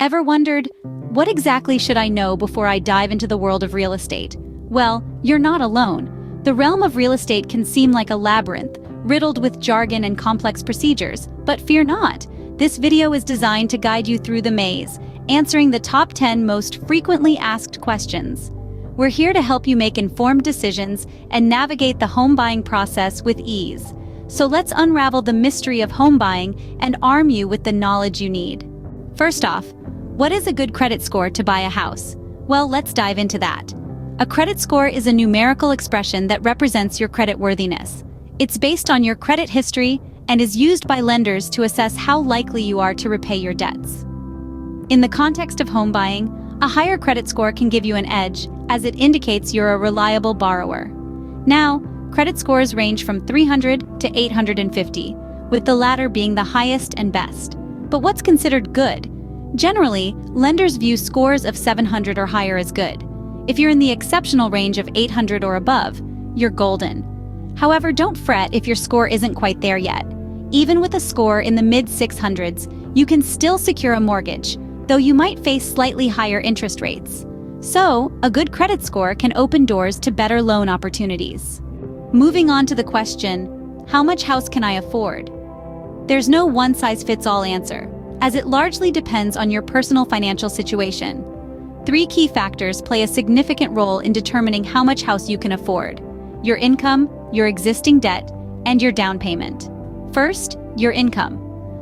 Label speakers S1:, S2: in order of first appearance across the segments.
S1: Ever wondered, what exactly should I know before I dive into the world of real estate? Well, you're not alone. The realm of real estate can seem like a labyrinth, riddled with jargon and complex procedures, but fear not. This video is designed to guide you through the maze, answering the top 10 most frequently asked questions. We're here to help you make informed decisions and navigate the home buying process with ease. So let's unravel the mystery of home buying and arm you with the knowledge you need. First off, what is a good credit score to buy a house? Well, let's dive into that. A credit score is a numerical expression that represents your creditworthiness. It's based on your credit history and is used by lenders to assess how likely you are to repay your debts. In the context of home buying, a higher credit score can give you an edge, as it indicates you're a reliable borrower. Now, credit scores range from 300 to 850, with the latter being the highest and best. But what's considered good? Generally, lenders view scores of 700 or higher as good. If you're in the exceptional range of 800 or above, you're golden. However, don't fret if your score isn't quite there yet. Even with a score in the mid-600s, you can still secure a mortgage, though you might face slightly higher interest rates. So, a good credit score can open doors to better loan opportunities. Moving on to the question, how much house can I afford? There's no one-size-fits-all answer, as it largely depends on your personal financial situation. 3 key factors play a significant role in determining how much house you can afford: your income, your existing debt, and your down payment. First, your income.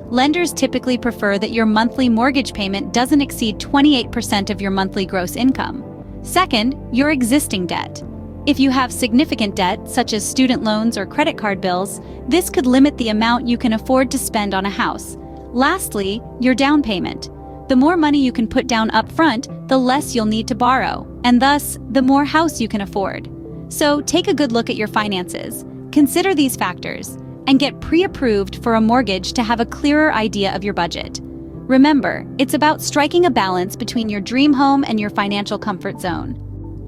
S1: Lenders typically prefer that your monthly mortgage payment doesn't exceed 28% of your monthly gross income. Second, your existing debt. If you have significant debt, such as student loans or credit card bills, this could limit the amount you can afford to spend on a house. Lastly, your down payment. The more money you can put down upfront, the less you'll need to borrow, and thus, the more house you can afford. So take a good look at your finances, consider these factors, and get pre-approved for a mortgage to have a clearer idea of your budget. Remember, it's about striking a balance between your dream home and your financial comfort zone.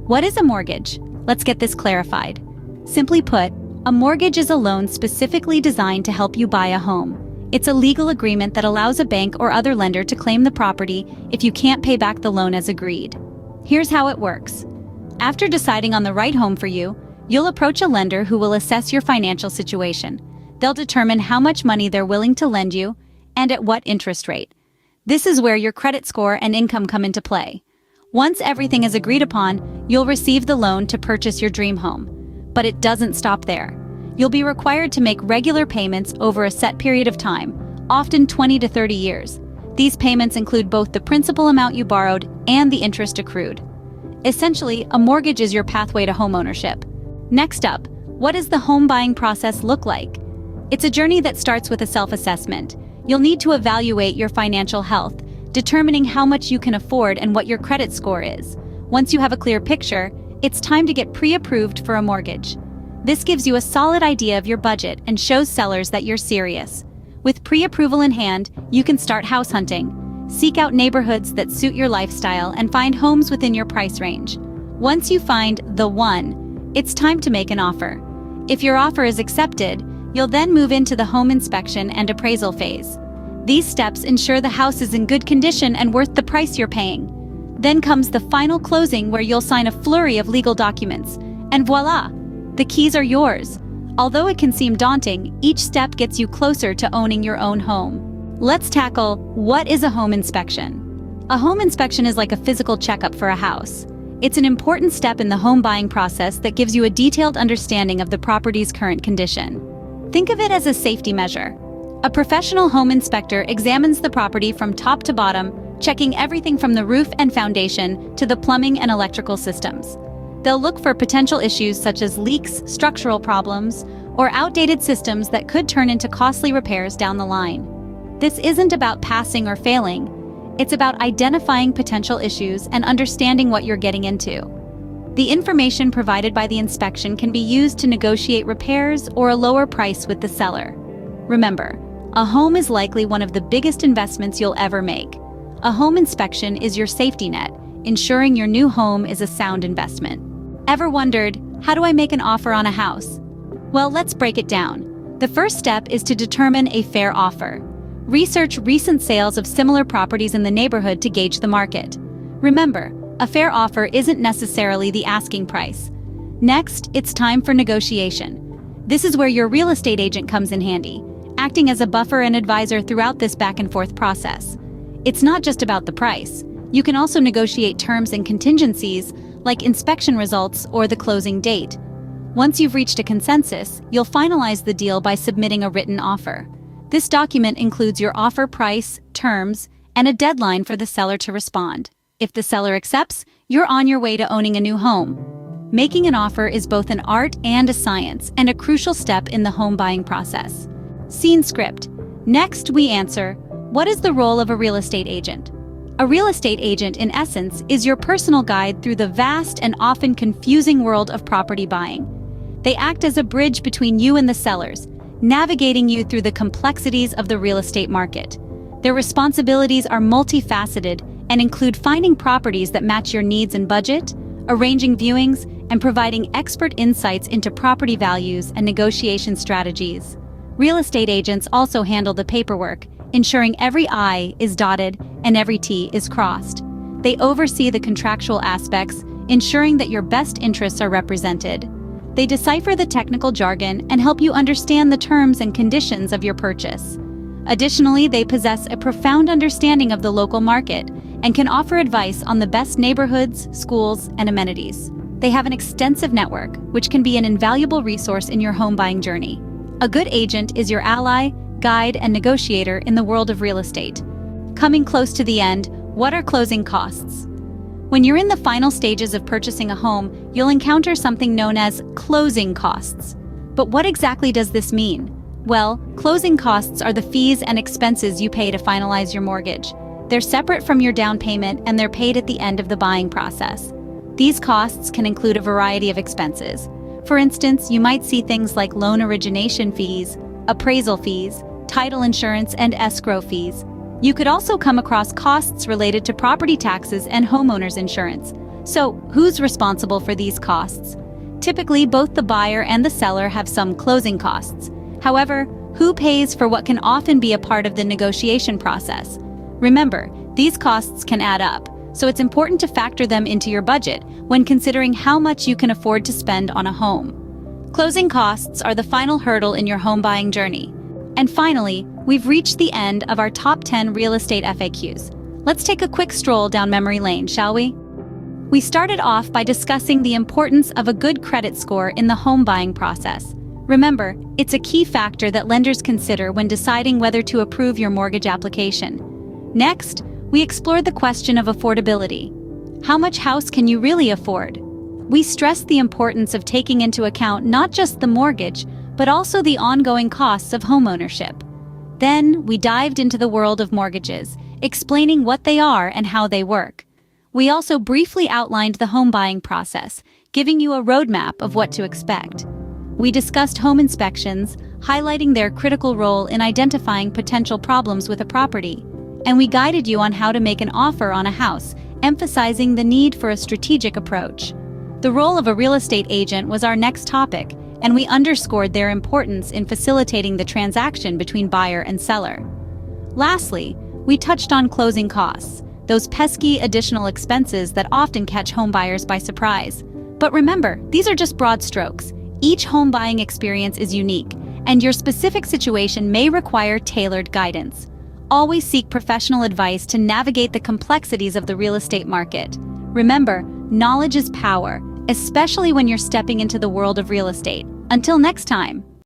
S1: What is a mortgage? Let's get this clarified. Simply put, a mortgage is a loan specifically designed to help you buy a home. It's a legal agreement that allows a bank or other lender to claim the property if you can't pay back the loan as agreed. Here's how it works. After deciding on the right home for you, you'll approach a lender who will assess your financial situation. They'll determine how much money they're willing to lend you and at what interest rate. This is where your credit score and income come into play. Once everything is agreed upon, you'll receive the loan to purchase your dream home. But it doesn't stop there. You'll be required to make regular payments over a set period of time, often 20 to 30 years. These payments include both the principal amount you borrowed and the interest accrued. Essentially, a mortgage is your pathway to homeownership. Next up, what does the home buying process look like? It's a journey that starts with a self-assessment. You'll need to evaluate your financial health, determining how much you can afford and what your credit score is. Once you have a clear picture, it's time to get pre-approved for a mortgage. This gives you a solid idea of your budget and shows sellers that you're serious. With pre-approval in hand, you can start house hunting. Seek out neighborhoods that suit your lifestyle and find homes within your price range. Once you find the one, it's time to make an offer. If your offer is accepted, you'll then move into the home inspection and appraisal phase. These steps ensure the house is in good condition and worth the price you're paying. Then comes the final closing, where you'll sign a flurry of legal documents. And voila! The keys are yours. Although it can seem daunting, each step gets you closer to owning your own home. Let's tackle, what is a home inspection? A home inspection is like a physical checkup for a house. It's an important step in the home buying process that gives you a detailed understanding of the property's current condition. Think of it as a safety measure. A professional home inspector examines the property from top to bottom, checking everything from the roof and foundation to the plumbing and electrical systems. They'll look for potential issues such as leaks, structural problems, or outdated systems that could turn into costly repairs down the line. This isn't about passing or failing. It's about identifying potential issues and understanding what you're getting into. The information provided by the inspection can be used to negotiate repairs or a lower price with the seller. Remember, a home is likely one of the biggest investments you'll ever make. A home inspection is your safety net, ensuring your new home is a sound investment. Ever wondered, how do I make an offer on a house? Well, let's break it down. The first step is to determine a fair offer. Research recent sales of similar properties in the neighborhood to gauge the market. Remember, a fair offer isn't necessarily the asking price. Next, it's time for negotiation. This is where your real estate agent comes in handy, acting as a buffer and advisor throughout this back-and-forth process. It's not just about the price. You can also negotiate terms and contingencies, like inspection results or the closing date. Once you've reached a consensus, you'll finalize the deal by submitting a written offer. This document includes your offer price, terms, and a deadline for the seller to respond. If the seller accepts, you're on your way to owning a new home. Making an offer is both an art and a science, and a crucial step in the home buying process. Scene script. Next, we answer, what is the role of a real estate agent? A real estate agent, in essence, is your personal guide through the vast and often confusing world of property buying. They act as a bridge between you and the sellers, navigating you through the complexities of the real estate market. Their responsibilities are multifaceted and include finding properties that match your needs and budget, arranging viewings, and providing expert insights into property values and negotiation strategies. Real estate agents also handle the paperwork, ensuring every I is dotted and every T is crossed. They oversee the contractual aspects, ensuring that your best interests are represented. They decipher the technical jargon and help you understand the terms and conditions of your purchase. Additionally, they possess a profound understanding of the local market and can offer advice on the best neighborhoods, schools, and amenities. They have an extensive network, which can be an invaluable resource in your home buying journey. A good agent is your ally, guide, and negotiator in the world of real estate. Coming close to the end, what are closing costs? When you're in the final stages of purchasing a home, you'll encounter something known as closing costs. But what exactly does this mean? Well, closing costs are the fees and expenses you pay to finalize your mortgage. They're separate from your down payment, and they're paid at the end of the buying process. These costs can include a variety of expenses. For instance, you might see things like loan origination fees, appraisal fees, title insurance, and escrow fees. You could also come across costs related to property taxes and homeowners insurance. So, who's responsible for these costs? Typically, both the buyer and the seller have some closing costs. However, who pays for what can often be a part of the negotiation process? Remember, these costs can add up, so it's important to factor them into your budget when considering how much you can afford to spend on a home. Closing costs are the final hurdle in your home buying journey. And finally, we've reached the end of our top 10 real estate FAQs. Let's take a quick stroll down memory lane, shall we? We started off by discussing the importance of a good credit score in the home buying process. Remember, it's a key factor that lenders consider when deciding whether to approve your mortgage application. Next, we explored the question of affordability. How much house can you really afford? We stressed the importance of taking into account not just the mortgage, but also the ongoing costs of homeownership. Then, we dived into the world of mortgages, explaining what they are and how they work. We also briefly outlined the home buying process, giving you a roadmap of what to expect. We discussed home inspections, highlighting their critical role in identifying potential problems with a property. And we guided you on how to make an offer on a house, emphasizing the need for a strategic approach. The role of a real estate agent was our next topic, and we underscored their importance in facilitating the transaction between buyer and seller. Lastly, we touched on closing costs, those pesky additional expenses that often catch home buyers by surprise. But remember, these are just broad strokes. Each home buying experience is unique, and your specific situation may require tailored guidance. Always seek professional advice to navigate the complexities of the real estate market. Remember, knowledge is power, especially when you're stepping into the world of real estate. Until next time.